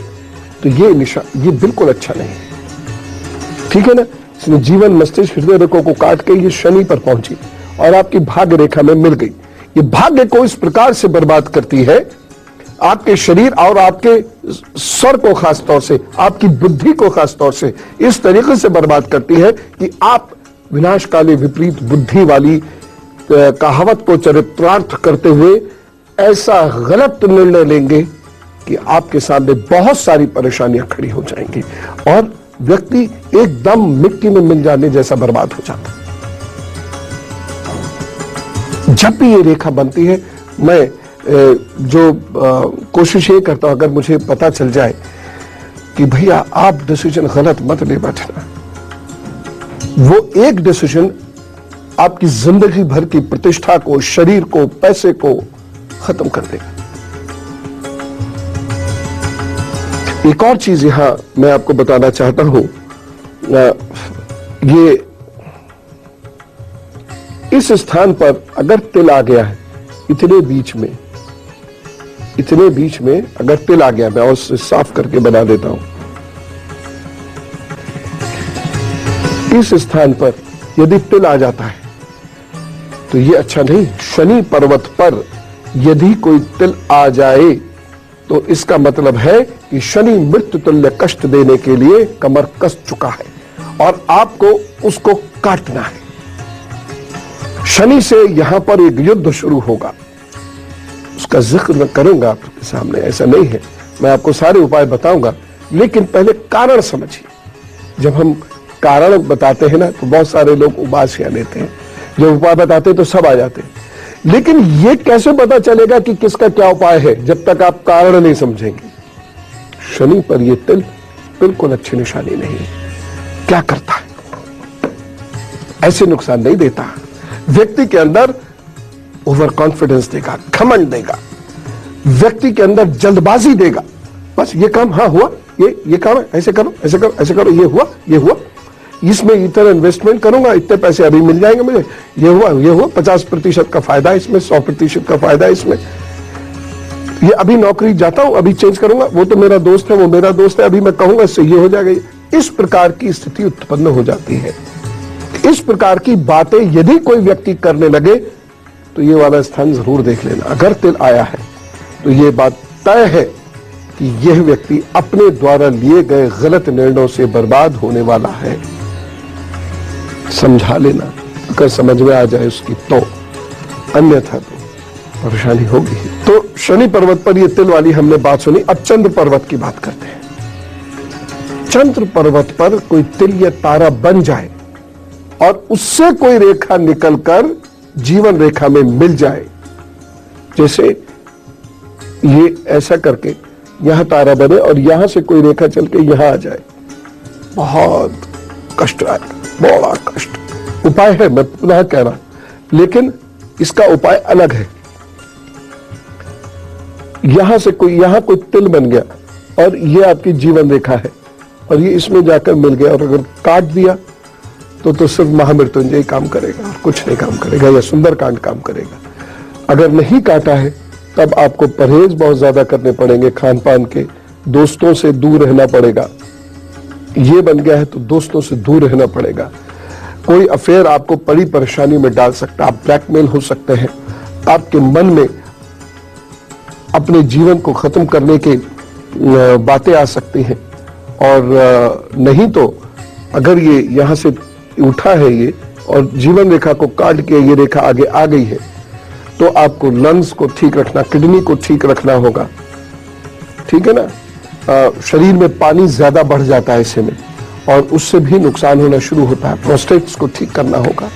तो ये बिल्कुल अच्छा नहीं है, ठीक है ना। इसने जीवन मस्तिष्क हृदय रेखा को काट के ये शनि पर पहुंची और आपकी भाग्य रेखा में मिल गई। ये भाग्य को इस प्रकार से बर्बाद करती है, आपके शरीर और आपके स्वर को खास तौर से, आपकी बुद्धि को खास तौर से इस तरीके से बर्बाद करती है कि आप विनाशकाली विपरीत बुद्धि वाली कहावत को चरितार्थ करते हुए ऐसा गलत निर्णय लेंगे कि आपके सामने बहुत सारी परेशानियां खड़ी हो जाएंगी और व्यक्ति एकदम मिट्टी में मिल जाने जैसा बर्बाद हो जाता है। जब भी ये रेखा बनती है, मैं कोशिश ये करता हूं, अगर मुझे पता चल जाए कि भैया आप डिसीजन गलत मत ले बैठना, वो एक डिसीजन आपकी जिंदगी भर की प्रतिष्ठा को, शरीर को, पैसे को खत्म कर देगा। एक और चीज यहां मैं आपको बताना चाहता हूं, ये इस स्थान पर अगर तिल आ गया है, इतने बीच में अगर तिल आ गया, मैं और साफ करके बना देता हूं, इस स्थान पर यदि तिल आ जाता है तो ये अच्छा नहीं। शनि पर्वत पर यदि कोई तिल आ जाए तो इसका मतलब है कि शनि मृत्यु तुल्य कष्ट देने के लिए कमर कस चुका है और आपको उसको काटना है। शनि से यहां पर एक युद्ध शुरू होगा, उसका जिक्र मैं करूंगा आपके सामने, ऐसा नहीं है, मैं आपको सारे उपाय बताऊंगा, लेकिन पहले कारण समझिए। जब हम कारण बताते हैं ना तो बहुत सारे लोग उबासियां लेते हैं, जब उपाय बताते हैं तो सब आ जाते हैं, लेकिन यह कैसे पता चलेगा कि किसका क्या उपाय है जब तक आप कारण नहीं समझेंगे। शनि पर यह तिल बिल्कुल अच्छी निशानी नहीं है। क्या करता है? ऐसे नुकसान नहीं देता, व्यक्ति के अंदर ओवर कॉन्फिडेंस देगा, घमंड देगा, व्यक्ति के अंदर जल्दबाजी देगा। बस ये काम हाँ हुआ, ये काम है, ऐसे करो ऐसे करो ऐसे करो, ये हुआ, इसमें इतना इन्वेस्टमेंट करूंगा, इतने पैसे अभी मिल जाएंगे मुझे, ये हुआ 50% का फायदा इसमें, 100% का फायदा इसमें, ये अभी नौकरी जाता हूं, अभी चेंज करूंगा, वो तो मेरा दोस्त है, वो मेरा दोस्त है, अभी मैं कहूंगा इससे ये हो जाएगा। इस प्रकार की स्थिति उत्पन्न हो जाती है। इस प्रकार की बातें यदि कोई व्यक्ति करने लगे तो ये वाला स्थान जरूर देख लेना। अगर तिल आया है तो ये बात तय है कि यह व्यक्ति अपने द्वारा लिए गए गलत निर्णयों से बर्बाद होने वाला है। समझा लेना, अगर समझ में आ जाए उसकी तो, अन्यथा तो परेशानी होगी। तो शनि पर्वत पर ये तिल वाली हमने बात सुनी। अब चंद्र पर्वत की बात करते हैं। चंद्र पर्वत पर कोई तिल या तारा बन जाए और उससे कोई रेखा निकलकर जीवन रेखा में मिल जाए, जैसे ये ऐसा करके यहां तारा बने और यहां से कोई रेखा चल के यहां आ जाए, बहुत कष्ट आएगा, बड़ा कष्ट। उपाय है, मैं पुनः कह रहा हूं, लेकिन इसका उपाय अलग है। यहां कोई तिल बन गया और ये आपकी जीवन रेखा है और ये इसमें जाकर मिल गया और अगर काट दिया तो सिर्फ महामृत्युंजय काम करेगा और कुछ नहीं काम करेगा, या सुंदरकांड काम करेगा। अगर नहीं काटा है तब आपको परहेज बहुत ज्यादा करने पड़ेंगे खान पान के, दोस्तों से दूर रहना पड़ेगा। ये बन गया है तो दोस्तों से दूर रहना पड़ेगा। कोई अफेयर आपको बड़ी परेशानी में डाल सकता है, आप ब्लैकमेल हो सकते हैं, आपके मन में अपने जीवन को खत्म करने की बातें आ सकती हैं। और नहीं तो अगर ये यहां से उठा है ये और जीवन रेखा को काट के ये रेखा आगे आ गई है तो आपको लंग्स को ठीक रखना, किडनी को ठीक रखना होगा, ठीक है ना। शरीर में पानी ज्यादा बढ़ जाता है ऐसे में और उससे भी नुकसान होना शुरू होता है। प्रोस्टेट्स को ठीक करना होगा।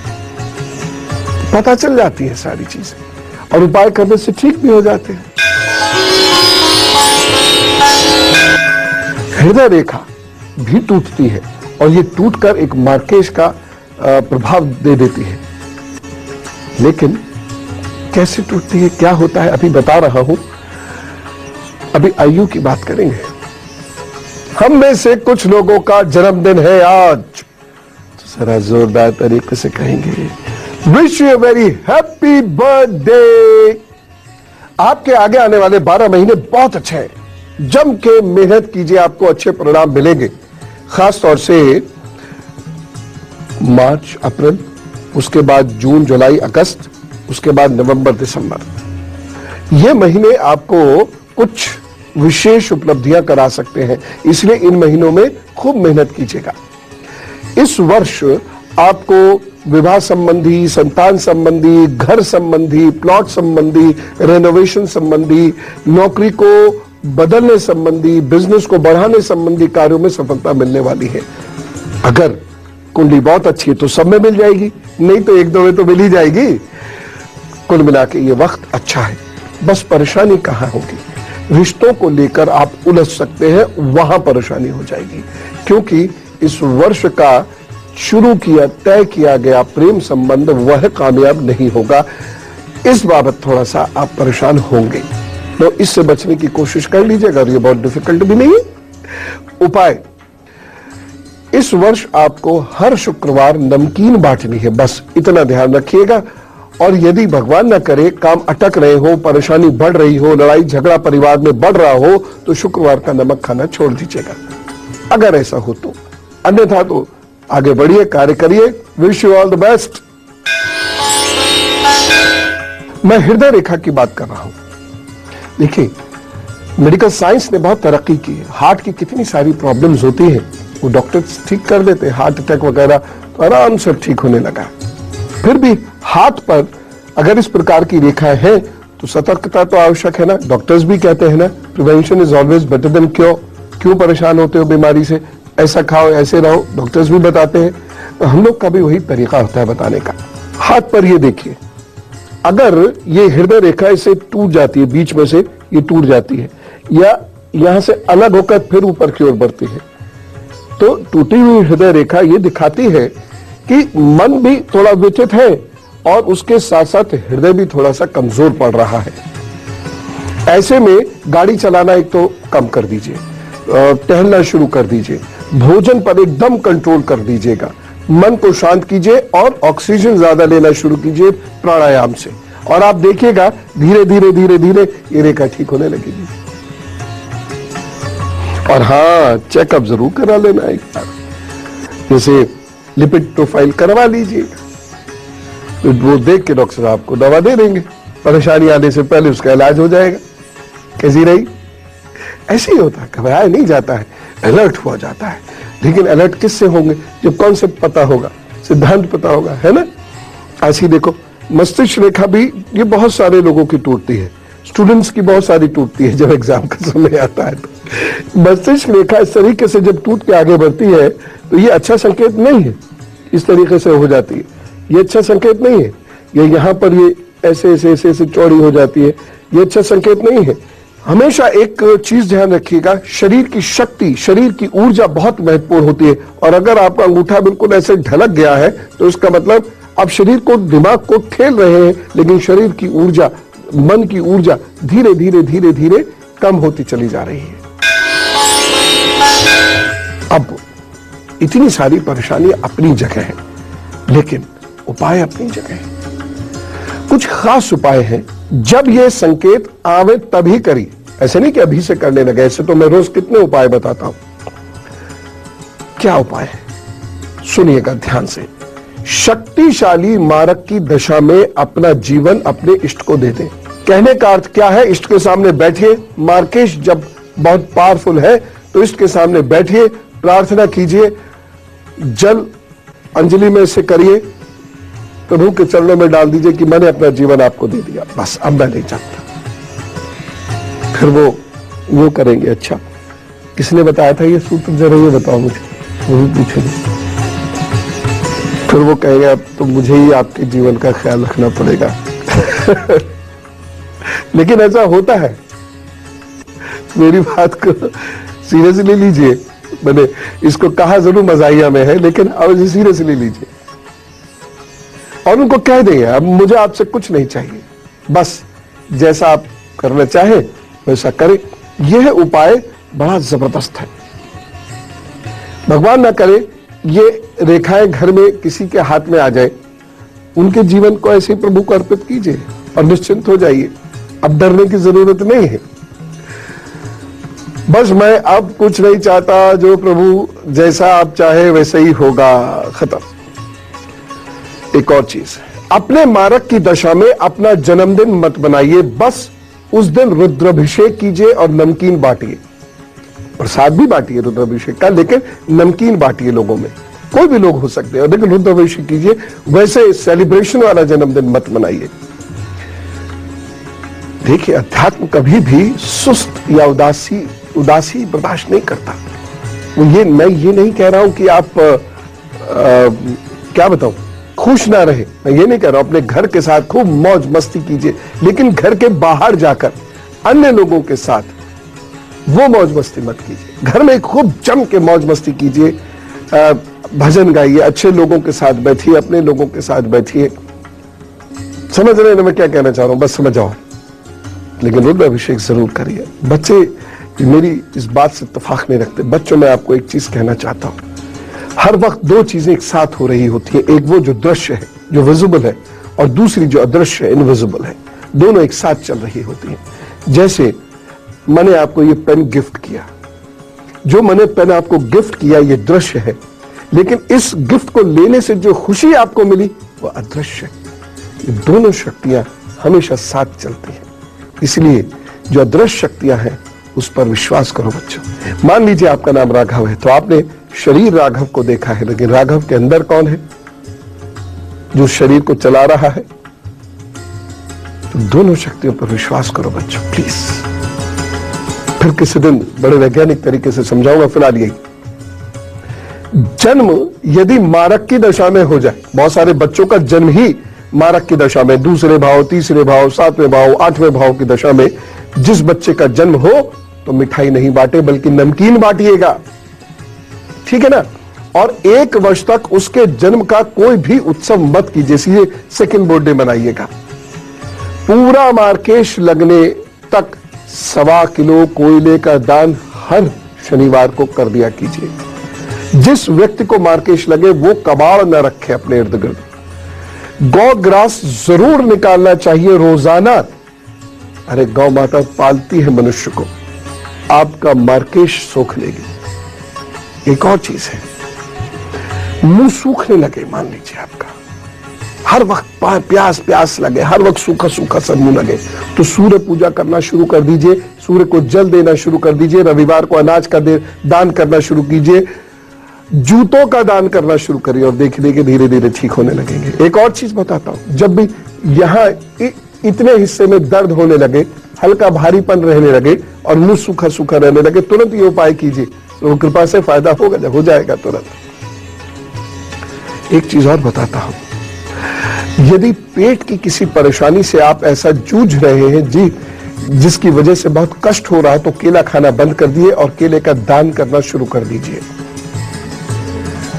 पता चल जाती है सारी चीजें और उपाय करने से ठीक भी हो जाते हैं। हृदय रेखा भी टूटती है और ये टूटकर एक मार्केश का प्रभाव दे देती है। लेकिन कैसे टूटती है, क्या होता है, अभी बता रहा हूं। अभी आयु की बात करेंगे। हम में से कुछ लोगों का जन्मदिन है आज, तो जरा जोरदार तरीके से कहेंगे wish you very happy birthday. आपके आगे आने वाले 12 महीने बहुत अच्छे हैं। जम के मेहनत कीजिए, आपको अच्छे परिणाम मिलेंगे। खास तौर से मार्च अप्रैल, उसके बाद जून जुलाई अगस्त, उसके बाद नवंबर दिसंबर। ये महीने आपको कुछ विशेष उपलब्धियां करा सकते हैं, इसलिए इन महीनों में खूब मेहनत कीजिएगा। इस वर्ष आपको विवाह संबंधी, संतान संबंधी, घर संबंधी, प्लॉट संबंधी, रेनोवेशन संबंधी, नौकरी को बदलने संबंधी, बिजनेस को बढ़ाने संबंधी कार्यों में सफलता मिलने वाली है। अगर कुंडली बहुत अच्छी है तो सब में मिल जाएगी, नहीं तो एक दो में तो मिल ही जाएगी। कुल मिला के ये वक्त अच्छा है। बस परेशानी कहां होगी? रिश्तों को लेकर आप उलझ सकते हैं, वहां परेशानी हो जाएगी, क्योंकि इस वर्ष का शुरू किया, तय किया गया प्रेम संबंध वह कामयाब नहीं होगा। इस बाबत थोड़ा सा आप परेशान होंगे, तो इससे बचने की कोशिश कर लीजिएगा। ये बहुत डिफिकल्ट भी नहीं है। उपाय, इस वर्ष आपको हर शुक्रवार नमकीन बांटनी है, बस इतना ध्यान रखिएगा। और यदि भगवान न करे काम अटक रहे हो, परेशानी बढ़ रही हो, लड़ाई झगड़ा परिवार में बढ़ रहा हो, तो शुक्रवार का नमक खाना छोड़ दीजिएगा, अगर ऐसा हो तो। अन्यथा तो आगे बढ़िए, कार्य करिए। Wish you all the best. मैं हृदय रेखा की बात कर रहा हूं। देखिए, मेडिकल साइंस ने बहुत तरक्की की है। हार्ट की कितनी सारी प्रॉब्लम्स होती हैं, वो डॉक्टर्स ठीक कर देते हैं। हार्ट अटैक वगैरह तो आराम से ठीक होने लगा। फिर भी हार्ट पर अगर इस प्रकार की रेखाएं हैं तो सतर्कता तो आवश्यक है ना। डॉक्टर्स भी कहते हैं ना, prevention is always better than cure. क्यों परेशान होते हो बीमारी से? ऐसा खाओ, ऐसे रहो, डॉक्टर्स भी बताते हैं। तो हम लोग का भी वही तरीका होता है बताने का। हाथ पर ये देखिए, अगर ये हृदय रेखा इसे टूट जाती है, बीच में से ये टूट जाती है, या यहां से अलग होकर फिर ऊपर की ओर बढ़ती है, तो टूटी हुई हृदय रेखा ये दिखाती है कि मन भी थोड़ा व्यथित है और उसके साथ साथ हृदय भी थोड़ा सा कमजोर पड़ रहा है। ऐसे में गाड़ी चलाना एक तो कम कर दीजिए, टहलना शुरू कर दीजिए, भोजन पर एकदम कंट्रोल कर दीजिएगा, मन को शांत कीजिए और ऑक्सीजन ज्यादा लेना शुरू कीजिए प्राणायाम से, और आप देखिएगा धीरे धीरे धीरे धीरे ये रेखा ठीक होने लगेगी। और हाँ, चेकअप जरूर करा लेना एक बार, जैसे लिपिड प्रोफाइल करवा लीजिए, तो वो देख के डॉक्टर आपको दवा दे देंगे, परेशानी आने से पहले उसका इलाज हो जाएगा। कैसी रही? ऐसे ही होता है, घबराया नहीं जाता है, अलर्ट हुआ जाता है। लेकिन अलर्ट किससे होंगे? जब कॉन्सेप्ट पता होगा, सिद्धांत पता होगा, है ना। ऐसी देखो, मस्तिष्क रेखा भी ये बहुत सारे लोगों की टूटती है, स्टूडेंट्स की बहुत सारी टूटती है जब एग्जाम का समय आता है। तो मस्तिष्क रेखा इस तरीके से जब टूट के आगे बढ़ती है तो ये अच्छा संकेत नहीं है। इस तरीके से हो जाती है, ये अच्छा संकेत नहीं है। ये यहाँ पर ये ऐसे ऐसे ऐसे ऐसे चौड़ी हो जाती है, ये अच्छा संकेत नहीं है। हमेशा एक चीज ध्यान रखिएगा, शरीर की शक्ति, शरीर की ऊर्जा बहुत महत्वपूर्ण होती है। और अगर आपका अंगूठा बिल्कुल ऐसे ढलक गया है तो इसका मतलब आप शरीर को, दिमाग को खेल रहे हैं, लेकिन शरीर की ऊर्जा, मन की ऊर्जा धीरे धीरे धीरे धीरे कम होती चली जा रही है। अब इतनी सारी परेशानी अपनी जगह है, लेकिन उपाय अपनी जगह है। कुछ खास उपाय हैं, जब ये संकेत आवे तभी करिए, ऐसे नहीं कि अभी से करने लगे। ऐसे तो मैं रोज कितने उपाय बताता हूं। क्या उपाय है? सुनिएगा ध्यान से। शक्तिशाली मारक की दशा में अपना जीवन अपने इष्ट को दे दें। कहने का अर्थ क्या है? इष्ट के सामने बैठिए, मार्केश जब बहुत पावरफुल है तो इष्ट के सामने बैठिए, प्रार्थना कीजिए, जल अंजलि में से करिए, प्रभु के चरणों में डाल दीजिए कि मैंने अपना जीवन आपको दे दिया, बस अब मैं नहीं चाहता। फिर वो करेंगे। अच्छा, किसने बताया था ये सूत्र? जरा ये बताओ मुझे, वो भी पूछेंगे। फिर वो कहेंगे अब तो मुझे ही आपके जीवन का ख्याल रखना पड़ेगा। लेकिन ऐसा होता है, मेरी बात को सीरियसली लीजिए। मैंने इसको कहा जरूर मजाहिया में है, लेकिन अब इसे सीरियसली लीजिए और उनको कह देंगे अब मुझे आपसे कुछ नहीं चाहिए, बस जैसा आप करना चाहे वैसा करें। यह उपाय बड़ा जबरदस्त है। भगवान ना करे ये रेखाएं घर में किसी के हाथ में आ जाए उनके जीवन को ऐसे ही प्रभु को अर्पित कीजिए और निश्चिंत हो जाइए। अब डरने की जरूरत नहीं है। बस मैं अब कुछ नहीं चाहता, जो प्रभु जैसा आप चाहे वैसे ही होगा, खत्म। एक और चीज, अपने मारक की दशा में अपना जन्मदिन मत बनाइए। बस उस दिन रुद्राभिषेक कीजिए और नमकीन बांटिए। प्रसाद भी बांटिए रुद्राभिषेक का, लेकिन नमकीन बांटिए लोगों में। कोई भी लोग हो सकते हैं, लेकिन रुद्राभिषेक कीजिए। वैसे सेलिब्रेशन वाला जन्मदिन मत मनाइए। देखिए, अध्यात्म कभी भी सुस्त या उदासी बर्दाश्त नहीं करता। मैं ये नहीं कह रहा हूं कि आप क्या बताऊं, खुश ना रहे। मैं ये नहीं कह रहा हूं, अपने घर के साथ खूब मौज मस्ती कीजिए, लेकिन घर के बाहर जाकर अन्य लोगों के साथ वो मौज मस्ती मत कीजिए। घर में खूब जम के मौज मस्ती कीजिए, भजन गाइए, अच्छे लोगों के साथ बैठिए, अपने लोगों के साथ बैठिए। समझ रहे हैं मैं क्या कहना चाह रहा हूं? बस समझ जाओ। लेकिन रुद्राभिषेक जरूर करिए। बच्चे मेरी इस बात से इत्तेफाक नहीं रखते। बच्चों में आपको एक चीज कहना चाहता हूं, हर वक्त दो चीजें एक साथ हो रही होती है। एक वो जो दृश्य है, जो विजिबल है, और दूसरी जो अदृश्य है, इनविजिबल है। दोनों एक साथ चल रही होती है। जैसे मैंने आपको ये पेन गिफ्ट किया, जो मैंने पेन आपको गिफ्ट किया ये दृश्य है, लेकिन इस गिफ्ट को लेने से जो खुशी आपको मिली वो अदृश्य है। ये दोनों शक्तियां हमेशा साथ चलती हैं। इसलिए जो अदृश्य शक्तियां हैं उस पर विश्वास करो बच्चों। मान लीजिए आपका नाम राघव है, तो आपने शरीर राघव को देखा है, लेकिन राघव के अंदर कौन है जो शरीर को चला रहा है? तो दोनों शक्तियों पर विश्वास करो बच्चों, प्लीज। फिर किसी दिन बड़े वैज्ञानिक तरीके से समझाऊंगा। फिलहाल यही, जन्म यदि मारक की दशा में हो जाए, बहुत सारे बच्चों का जन्म ही मारक की दशा में, दूसरे भाव, तीसरे भाव, सातवें भाव, आठवें भाव की दशा में जिस बच्चे का जन्म हो, तो मिठाई नहीं बांटे बल्कि नमकीन बांटिएगा, ठीक है ना? और 1 वर्ष तक उसके जन्म का कोई भी उत्सव मत कीजिए, सीधे सेकंड बर्थडे मनाइएगा। पूरा मार्केश लगने तक 1.25 किलो कोयले का दान हर शनिवार को कर दिया कीजिए। जिस व्यक्ति को मार्केश लगे वो कबाड़ न रखे अपने इर्द गिर्द। गौ ग्रास जरूर निकालना चाहिए रोजाना। अरे गौ माता पालती है मनुष्य को, आपका मार्केश सोख लेगी। एक और चीज है, मुंह सूखने लगे, मान लीजिए आपका हर वक्त प्यास लगे, हर वक्त सूखा सूखा सा मुंह लगे, तो सूर्य पूजा करना शुरू कर दीजिए। सूर्य को जल देना शुरू कर दीजिए। रविवार को अनाज का दान करना शुरू कीजिए। जूतों का दान करना शुरू करिए और देखिए धीरे धीरे ठीक होने लगेंगे। एक और चीज बताता हूं, जब भी यहां इतने हिस्से में दर्द होने लगे, हल्का भारीपन रहने लगे और मुंह सूखा सूखा रहने लगे, तुरंत ये उपाय कीजिए, तो कृपा से फायदा होगा, हो जाएगा तुरंत। एक चीज और बताता हूं, यदि पेट की किसी परेशानी से आप ऐसा जूझ रहे हैं जिसकी वजह से बहुत कष्ट हो रहा है, तो केला खाना बंद कर दिए और केले का दान करना शुरू कर दीजिए।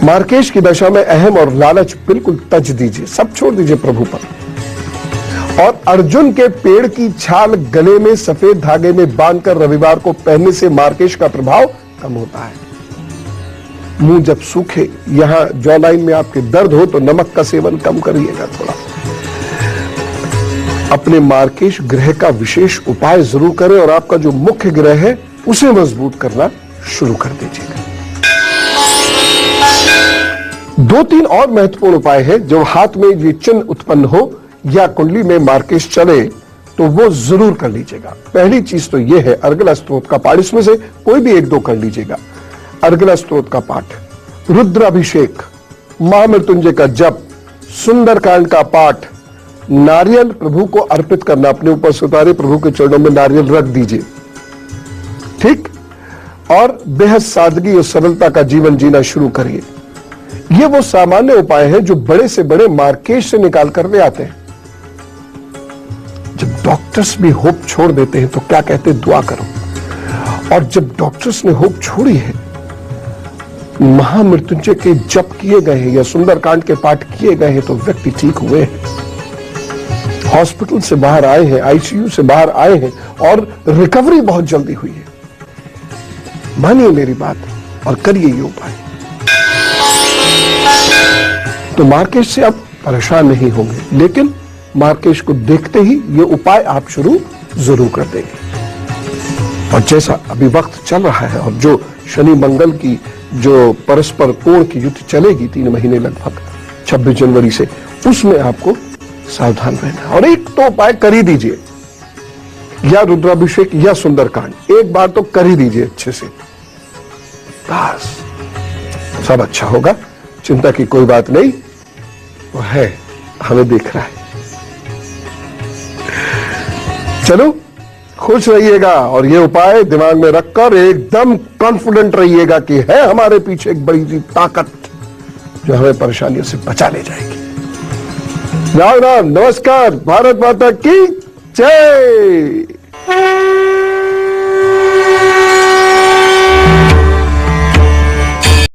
मार्केश की दशा में अहम और लालच बिल्कुल तज दीजिए, सब छोड़ दीजिए प्रभु पर। और अर्जुन के पेड़ की छाल गले में सफेद धागे में बांधकर रविवार को पहनने से मार्केश का प्रभाव कम होता है। मुंह जब सूखे, यहां जॉ लाइन में आपके दर्द हो, तो नमक का सेवन कम करिएगा थोड़ा। अपने मार्केश ग्रह का विशेष उपाय जरूर करें और आपका जो मुख्य ग्रह है उसे मजबूत करना शुरू कर दीजिएगा। 2-3 और महत्वपूर्ण उपाय है। जो हाथ में ये चिन्ह उत्पन्न हो या कुंडली में मार्केश चले, तो वो जरूर कर लीजिएगा। पहली चीज तो ये है अर्गला स्तोत्र का पाठ, इसमें से कोई भी 1-2 कर लीजिएगा। अर्गला स्तोत्र का पाठ, रुद्राभिषेक, महामृत्युंजय का जप, सुंदरकांड का पाठ, नारियल प्रभु को अर्पित करना, अपने ऊपर से उतारे प्रभु के चरणों में नारियल रख दीजिए, ठीक? और बेहद सादगी और सरलता का जीवन जीना शुरू करिए। ये वो सामान्य उपाय है जो बड़े से बड़े मार्केश से निकाल कर ले आते हैं। जब डॉक्टर्स भी होप छोड़ देते हैं तो क्या कहते हैं, दुआ करो। और जब डॉक्टर्स ने होप छोड़ी है, महामृत्युंजय के जप किए गए हैं या सुंदरकांड के पाठ किए गए हैं, तो व्यक्ति ठीक हुए हैं, हॉस्पिटल से बाहर आए हैं, आईसीयू से बाहर आए हैं और रिकवरी बहुत जल्दी हुई है। मानिए मेरी बात और करिए ये उपाय। तो मार्केश से अब परेशान नहीं होंगे, लेकिन मार्केश को देखते ही ये उपाय आप शुरू जरूर कर देंगे। और जैसा अभी वक्त चल रहा है और जो शनि मंगल की जो परस्पर कोण की युति चलेगी 3 महीने लगभग 26 जनवरी से, उसमें आपको सावधान रहना है। और एक तो उपाय कर ही दीजिए, या रुद्राभिषेक या सुंदरकांड एक बार तो कर ही दीजिए अच्छे से, बस सब अच्छा होगा। चिंता की कोई बात नहीं, वो है, हमें देख रहा है। चलो खुश रहिएगा और ये उपाय दिमाग में रखकर एकदम कॉन्फिडेंट रहिएगा कि है हमारे पीछे एक बड़ी सी ताकत जो हमें परेशानियों से बचा ले जाएगी। राम राम, नमस्कार, भारत माता की जय।